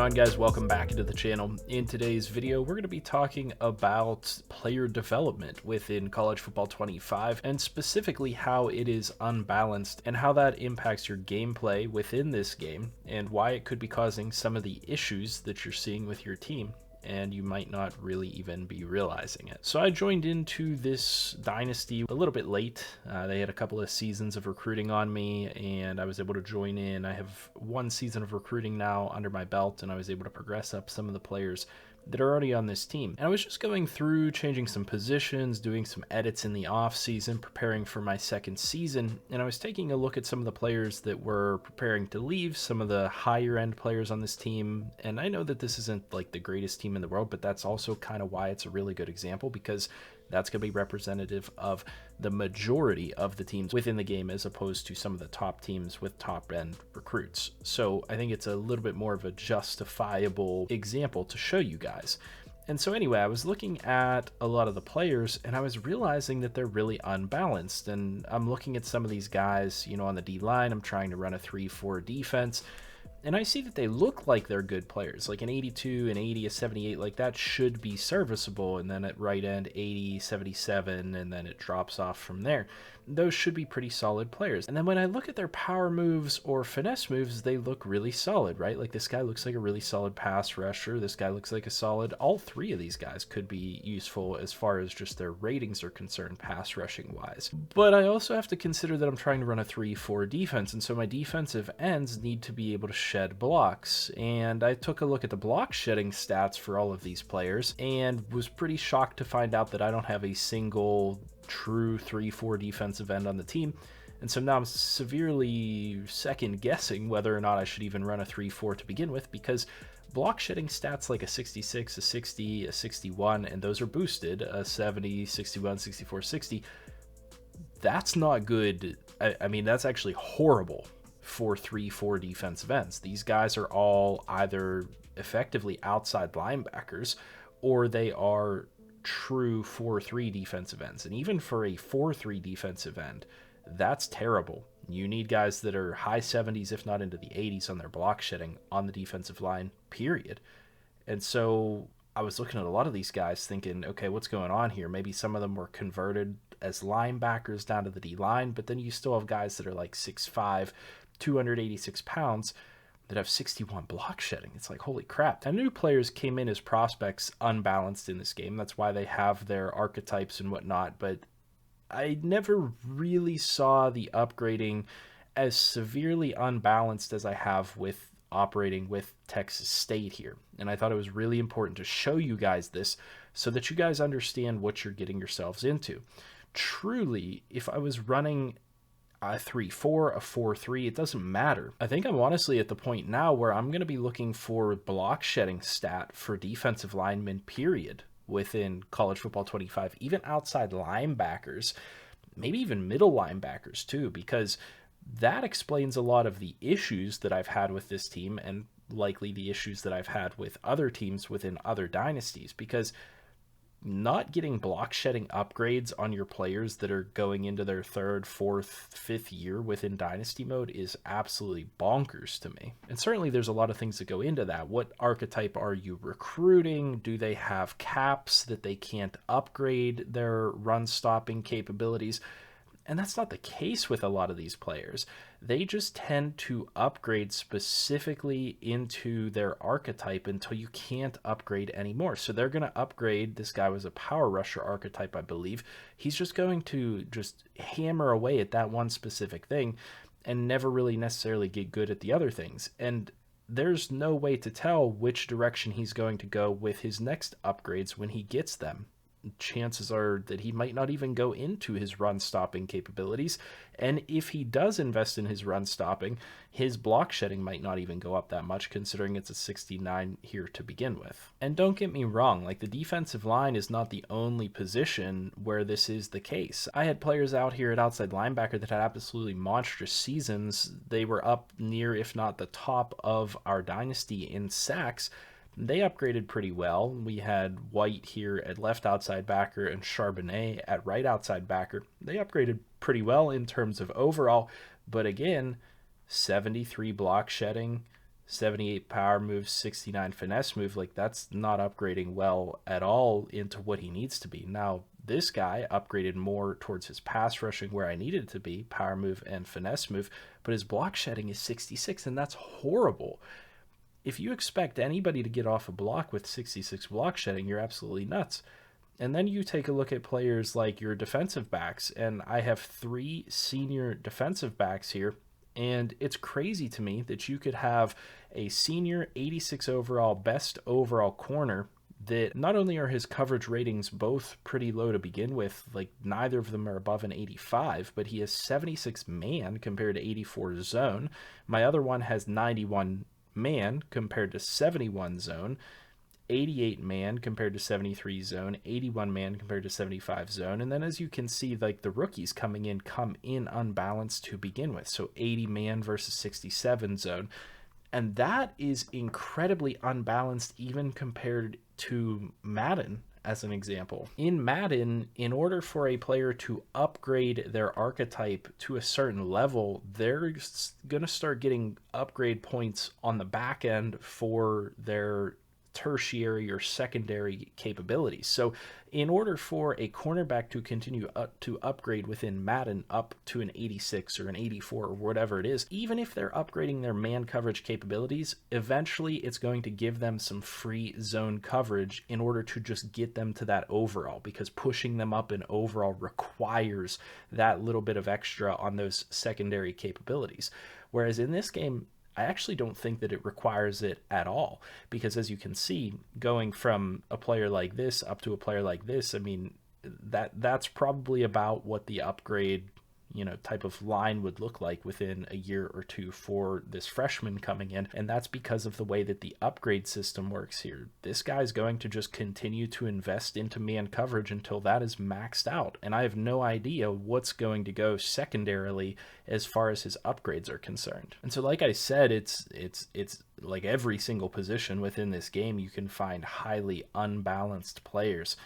on, guys? Welcome back into the channel. In today's video, we're going to be talking about player development within College Football 25 and specifically how it is unbalanced and how that impacts your gameplay within this game and why it could be causing some of the issues that you're seeing with your team, and you might not really even be realizing it. So I joined into this Dynasty a little bit late. They had a couple of seasons of recruiting on me, and I was able to join in. I have one season of recruiting now under my belt, and I was able to progress up some of the players that are already on this team. And I was just going through, changing some positions, doing some edits in the off season, preparing for my second season, and I was taking a look at some of the players that were preparing to leave, some of the higher end players on this team. And I know that this isn't like the greatest team in the world, but that's also kind of why it's a really good example, because that's going to be representative of the majority of the teams within the game as opposed to some of the top teams with top end recruits. So I think it's a little bit more of a justifiable example to show you guys. And so anyway, I was looking at a lot of the players and I was realizing that they're really unbalanced. And I'm looking at some of these guys, you know, on the D line. I'm trying to run a 3-4 defense. And I see that they look like they're good players, like an 82, an 80, a 78, like that should be serviceable. And then at right end, 80, 77, and then it drops off from there. Those should be pretty solid players. And then when I look at their power moves or finesse moves, they look really solid, right? Like this guy looks like a really solid pass rusher. This guy looks like a solid, all three of these guys could be useful as far as just their ratings are concerned, pass rushing wise. But I also have to consider that I'm trying to run a 3-4 defense. And so my defensive ends need to be able to shed blocks. And I took a look at the block shedding stats for all of these players and was pretty shocked to find out that I don't have a single true 3-4 defensive end on the team. And so now I'm severely second guessing whether or not I should even run a 3-4 to begin with, because block shedding stats like a 66, a 60, a 61, and those are boosted, a 70, 61, 64, 60. That's not good. I mean, that's actually horrible for 3-4 defensive ends. These guys are all either effectively outside linebackers or they are true 4-3 defensive ends. And even for a 4-3 defensive end, that's terrible. You need guys that are high 70s, if not into the 80s, on their block shedding on the defensive line, period. And so I was looking at a lot of these guys thinking, okay, what's going on here? Maybe some of them were converted as linebackers down to the D line, but then you still have guys that are like 6'5", 286 pounds that have 61 block shedding. It's like, holy crap. And new players came in as prospects unbalanced in this game. That's why they have their archetypes and whatnot. But I never really saw the upgrading as severely unbalanced as I have with operating with Texas State here. And I thought it was really important to show you guys this so that you guys understand what you're getting yourselves into. Truly, if I was running a 3-4, a 4-3, it doesn't matter. I think I'm honestly at the point now where I'm going to be looking for block shedding stat for defensive linemen, period, within College Football 25, even outside linebackers, maybe even middle linebackers too, because that explains a lot of the issues that I've had with this team and likely the issues that I've had with other teams within other dynasties, because not getting block shedding upgrades on your players that are going into their 3rd, 4th, 5th year within Dynasty Mode is absolutely bonkers to me. And certainly there's a lot of things that go into that. What archetype are you recruiting? Do they have caps that they can't upgrade their run stopping capabilities? And that's not the case with a lot of these players. They just tend to upgrade specifically into their archetype until you can't upgrade anymore. So they're going to upgrade. This guy was a power rusher archetype, I believe. He's just going to just hammer away at that one specific thing and never really necessarily get good at the other things. And there's no way to tell which direction he's going to go with his next upgrades when he gets them. Chances are that he might not even go into his run stopping capabilities. And if he does invest in his run stopping, his block shedding might not even go up that much, considering it's a 69 here to begin with. And don't get me wrong, like the defensive line is not the only position where this is the case. I had players out here at outside linebacker that had absolutely monstrous seasons. They were up near, if not the top of our dynasty in sacks. They upgraded pretty well. We had White here at left outside backer and Charbonnet at right outside backer. They upgraded pretty well in terms of overall, but again, 73 block shedding, 78 power move, 69 finesse move. Like, that's not upgrading well at all into what he needs to be. Now, this guy upgraded more towards his pass rushing where I needed it to be, power move and finesse move, but his block shedding is 66, and that's horrible. If you expect anybody to get off a block with 66 block shedding, you're absolutely nuts. And then you take a look at players like your defensive backs, and I have 3 senior defensive backs here, and it's crazy to me that you could have a senior 86 overall, best overall corner that not only are his coverage ratings both pretty low to begin with, like neither of them are above an 85, but he has 76 man compared to 84 zone. My other one has 91 man compared to 71 zone, 88 man compared to 73 zone, 81 man compared to 75 zone. And then as you can see, like the rookies come in unbalanced to begin with. So 80 man versus 67 zone. And that is incredibly unbalanced even compared to Madden, as an example. In Madden, in order for a player to upgrade their archetype to a certain level, they're going to start getting upgrade points on the back end for their tertiary or secondary capabilities. So in order for a cornerback to continue to upgrade within Madden up to an 86 or an 84 or whatever it is, even if they're upgrading their man coverage capabilities, eventually it's going to give them some free zone coverage in order to just get them to that overall, because pushing them up in overall requires that little bit of extra on those secondary capabilities. Whereas in this game, I actually don't think that it requires it at all, because as you can see, going from a player like this up to a player like this, I mean, that's probably about what the upgrade, type of line would look like within a year or two for this freshman coming in. And that's because of the way that the upgrade system works here. This guy's going to just continue to invest into man coverage until that is maxed out. And I have no idea what's going to go secondarily as far as his upgrades are concerned. And so, like I said, it's like every single position within this game, you can find highly unbalanced players.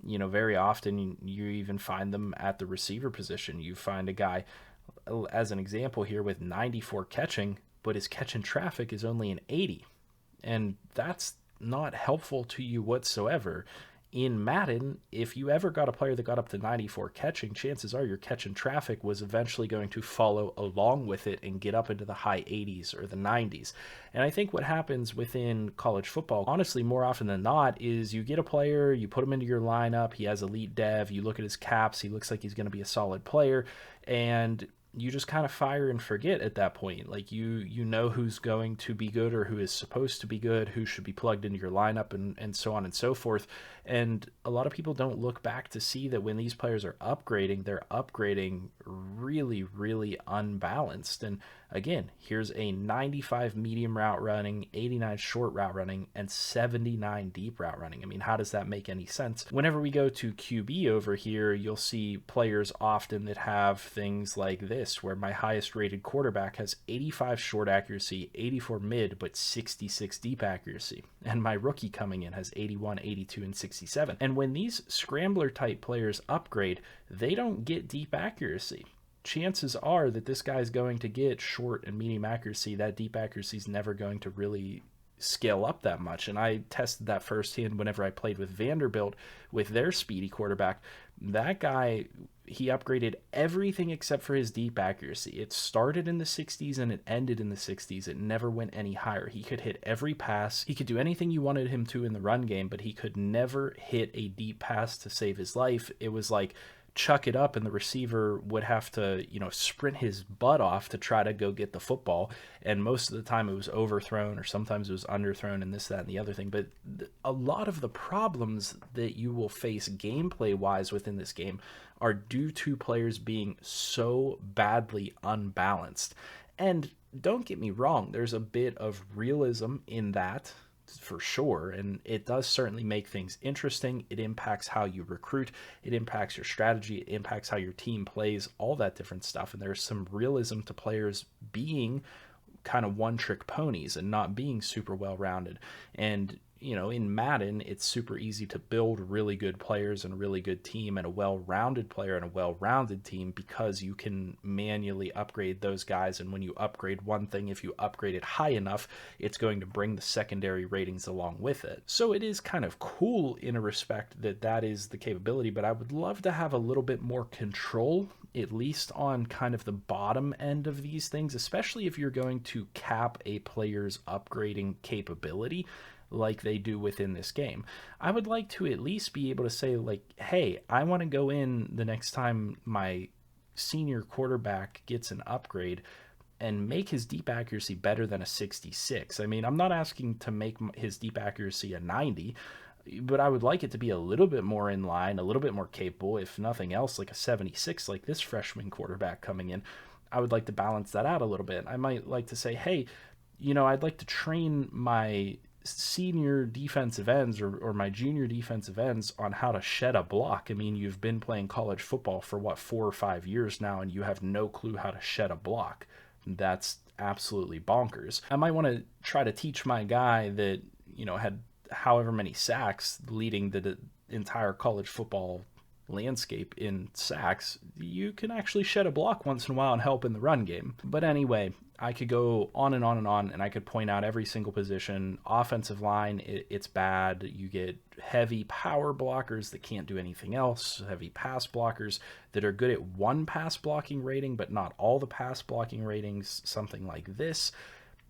Very often you even find them at the receiver position. You find a guy, as an example here, with 94 catching, but his catch in traffic is only an 80. And that's not helpful to you whatsoever. In Madden, if you ever got a player that got up to 94 catching, chances are your catch in traffic was eventually going to follow along with it and get up into the high 80s or the 90s. And I think what happens within college football, honestly, more often than not, is you get a player, you put him into your lineup, he has elite dev, you look at his caps, he looks like he's going to be a solid player, and you just kind of fire and forget at that point. Like you know who's going to be good or who is supposed to be good, who should be plugged into your lineup, and so on and so forth. And a lot of people don't look back to see that when these players are upgrading, they're upgrading really, really unbalanced. And again, here's a 95 medium route running, 89 short route running, and 79 deep route running. I mean, how does that make any sense? Whenever we go to QB over here, you'll see players often that have things like this, where my highest rated quarterback has 85 short accuracy, 84 mid, but 66 deep accuracy. And my rookie coming in has 81, 82, and 67. And when these scrambler type players upgrade, they don't get deep accuracy. Chances are that this guy's going to get short and medium accuracy. That deep accuracy is never going to really scale up that much. And I tested that firsthand whenever I played with Vanderbilt with their speedy quarterback. That guy, he upgraded everything except for his deep accuracy. It started in the 60s and it ended in the 60s. It never went any higher. He could hit every pass. He could do anything you wanted him to in the run game, but he could never hit a deep pass to save his life. It was like chuck it up and the receiver would have to, sprint his butt off to try to go get the football. And most of the time it was overthrown, or sometimes it was underthrown, and this, that, and the other thing. But a lot of the problems that you will face gameplay wise within this game are due to players being so badly unbalanced. And don't get me wrong, there's a bit of realism in that, for sure, and it does certainly make things interesting. It impacts how you recruit, it impacts your strategy, it impacts how your team plays, all that different stuff. And there's some realism to players being kind of one-trick ponies and not being super well-rounded. And in Madden, it's super easy to build really good players and a really good team and a well-rounded player and a well-rounded team because you can manually upgrade those guys. And when you upgrade one thing, if you upgrade it high enough, it's going to bring the secondary ratings along with it. So it is kind of cool in a respect that that is the capability, but I would love to have a little bit more control, at least on kind of the bottom end of these things, especially if you're going to cap a player's upgrading capability like they do within this game. I would like to at least be able to say, like, hey, I want to go in the next time my senior quarterback gets an upgrade and make his deep accuracy better than a 66. I mean, I'm not asking to make his deep accuracy a 90, but I would like it to be a little bit more in line, a little bit more capable, if nothing else, like a 76, like this freshman quarterback coming in. I would like to balance that out a little bit. I might like to say, hey, I'd like to train my senior defensive ends or my junior defensive ends on how to shed a block. I mean, you've been playing college football for 4 or 5 years now, and you have no clue how to shed a block. That's absolutely bonkers. I might want to try to teach my guy that, had however many sacks leading the entire college football landscape in sacks, you can actually shed a block once in a while and help in the run game. But anyway, I could go on and on and on, and I could point out every single position. Offensive line, it's bad. You get heavy power blockers that can't do anything else, heavy pass blockers that are good at one pass blocking rating, but not all the pass blocking ratings, something like this.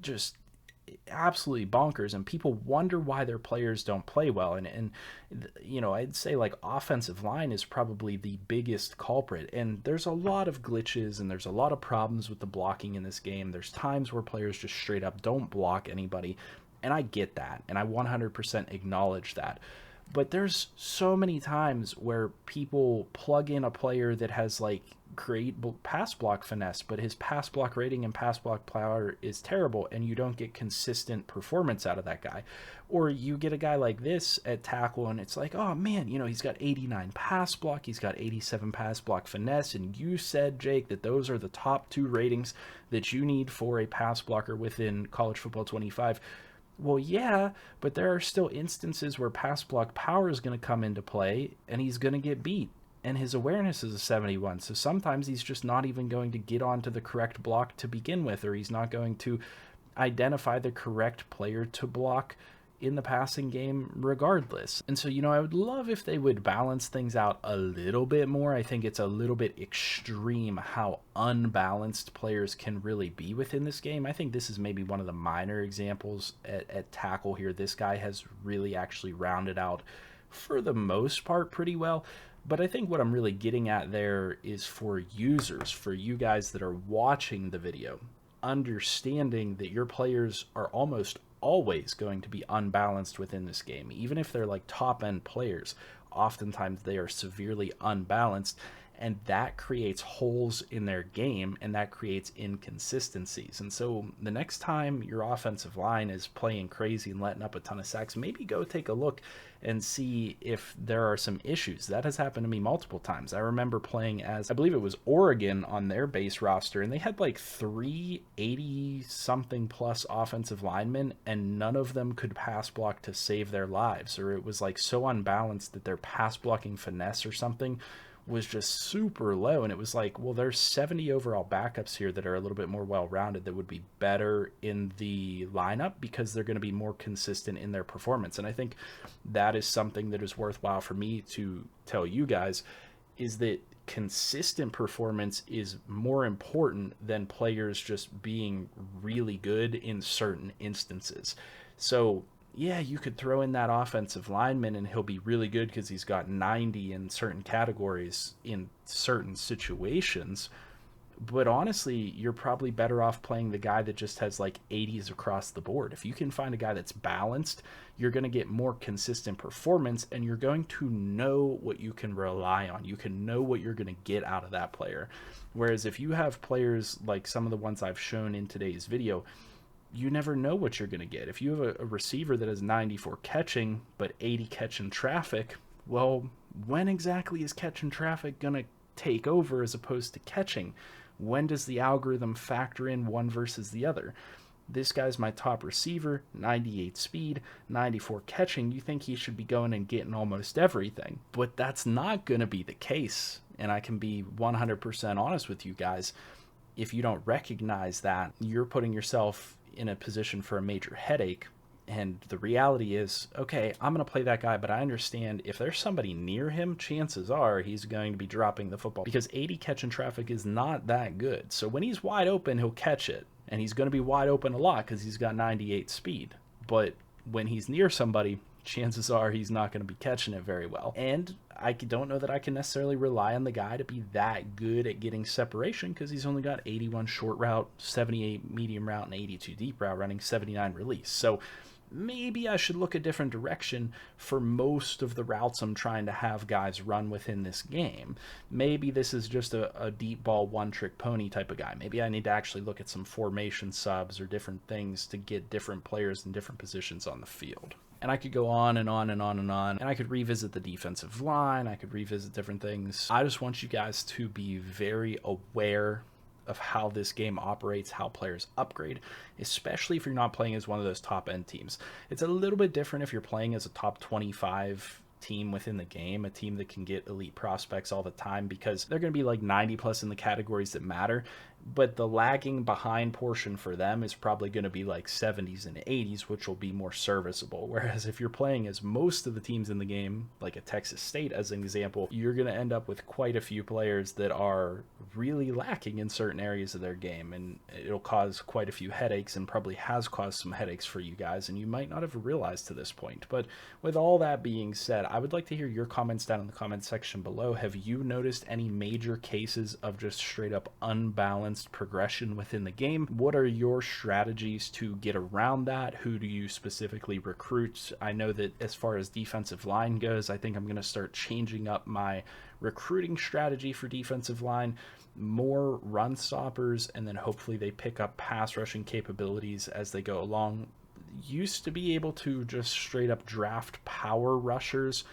Just absolutely bonkers, and people wonder why their players don't play well. And I'd say like offensive line is probably the biggest culprit, and there's a lot of glitches and there's a lot of problems with the blocking in this game. There's times where players just straight up don't block anybody, and I get that, and I 100% acknowledge that. But there's so many times where people plug in a player that has like great pass block finesse, but his pass block rating and pass block power is terrible, and you don't get consistent performance out of that guy. Or you get a guy like this at tackle, and it's like, oh man, he's got 89 pass block, he's got 87 pass block finesse, and you said, Jake, that those are the top 2 ratings that you need for a pass blocker within college football 25. Well, yeah, but there are still instances where pass block power is going to come into play, and he's going to get beat. And his awareness is a 71, so sometimes he's just not even going to get onto the correct block to begin with, or he's not going to identify the correct player to block in the passing game regardless. And so, I would love if they would balance things out a little bit more. I think it's a little bit extreme how unbalanced players can really be within this game. I think this is maybe one of the minor examples at tackle here. This guy has really actually rounded out, for the most part, pretty well. But I think what I'm really getting at there is for users, for you guys that are watching the video, understanding that your players are almost always going to be unbalanced within this game. Even if they're like top end players, oftentimes they are severely unbalanced, and that creates holes in their game, and that creates inconsistencies. And so the next time your offensive line is playing crazy and letting up a ton of sacks, maybe go take a look and see if there are some issues. That has happened to me multiple times. I remember playing as, I believe it was Oregon on their base roster, and they had like 380-something plus offensive linemen, and none of them could pass block to save their lives, or it was like so unbalanced that their pass blocking finesse or something was just super low. And it was like, well, there's 70 overall backups here that are a little bit more well-rounded that would be better in the lineup because they're going to be more consistent in their performance. And I think that is something that is worthwhile for me to tell you guys, is that consistent performance is more important than players just being really good in certain instances. So yeah, you could throw in that offensive lineman and he'll be really good because he's got 90 in certain categories in certain situations. But honestly, you're probably better off playing the guy that just has like 80s across the board. If you can find a guy that's balanced, you're going to get more consistent performance, and you're going to know what you can rely on. You can know what you're going to get out of that player. Whereas if you have players like some of the ones I've shown in today's video, you never know what you're going to get. If you have a receiver that has 94 catching, but 80 catching traffic, well, when exactly is catching traffic going to take over as opposed to catching? When does the algorithm factor in one versus the other? this guy's my top receiver, 98 speed, 94 catching. You think he should be going and getting almost everything. But that's not going to be the case. And I can be 100% honest with you guys. If you don't recognize that, you're putting yourself in a position for a major headache. And the reality is, okay, I'm going to play that guy, but I understand if there's somebody near him, chances are he's going to be dropping the football because 80 catch in traffic is not that good. So when he's wide open, he'll catch it. And he's going to be wide open a lot because he's got 98 speed. But when he's near somebody, chances are he's not going to be catching it very well. And I don't know that I can necessarily rely on the guy to be that good at getting separation because he's only got 81 short route, 78 medium route, and 82 deep route running, 79 release. So maybe I should look a different direction for most of the routes I'm trying to have guys run within this game. Maybe this is just a deep ball one-trick pony type of guy. Maybe I need to actually look at some formation subs or different things to get different players in different positions on the field. And I could go on and on and on and on, and I could revisit the defensive line, I could revisit different things. I just want you guys to be very aware of how this game operates, how players upgrade, especially if you're not playing as one of those top end teams. It's a little bit different if you're playing as a top 25 team within the game, a team that can get elite prospects all the time because they're going to be like 90 plus in the categories that matter, but the lagging behind portion for them is probably going to be like 70s and 80s, which will be more serviceable. Whereas if you're playing as most of the teams in the game, like a Texas State as an example, you're going to end up with quite a few players that are really lacking in certain areas of their game, and it'll cause quite a few headaches and probably has caused some headaches for you guys, and you might not have realized to this point. But with all that being said, I would like to hear your comments down in the comment section below. Have you noticed any major cases of just straight up unbalanced progression within the game? What are your strategies to get around that? Who do you specifically recruit? I know that as far as defensive line goes, I think I'm going to start changing up my recruiting strategy for defensive line. More run stoppers, and then hopefully they pick up pass rushing capabilities as they go along. Used to be able to just straight up draft power rushers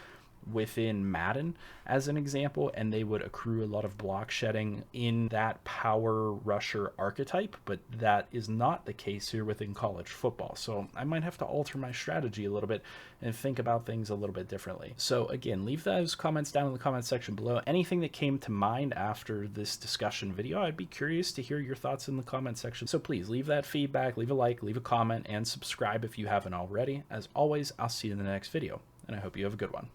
within Madden as an example, and they would accrue a lot of block shedding in that power rusher archetype, but that is not the case here within college football. So I might have to alter my strategy a little bit and think about things a little bit differently. So again, leave those comments down in the comment section below. Anything that came to mind after this discussion video, I'd be curious to hear your thoughts in the comment section. So please leave that feedback, leave a like, leave a comment, and subscribe if you haven't already. As always, I'll see you in the next video, and I hope you have a good one.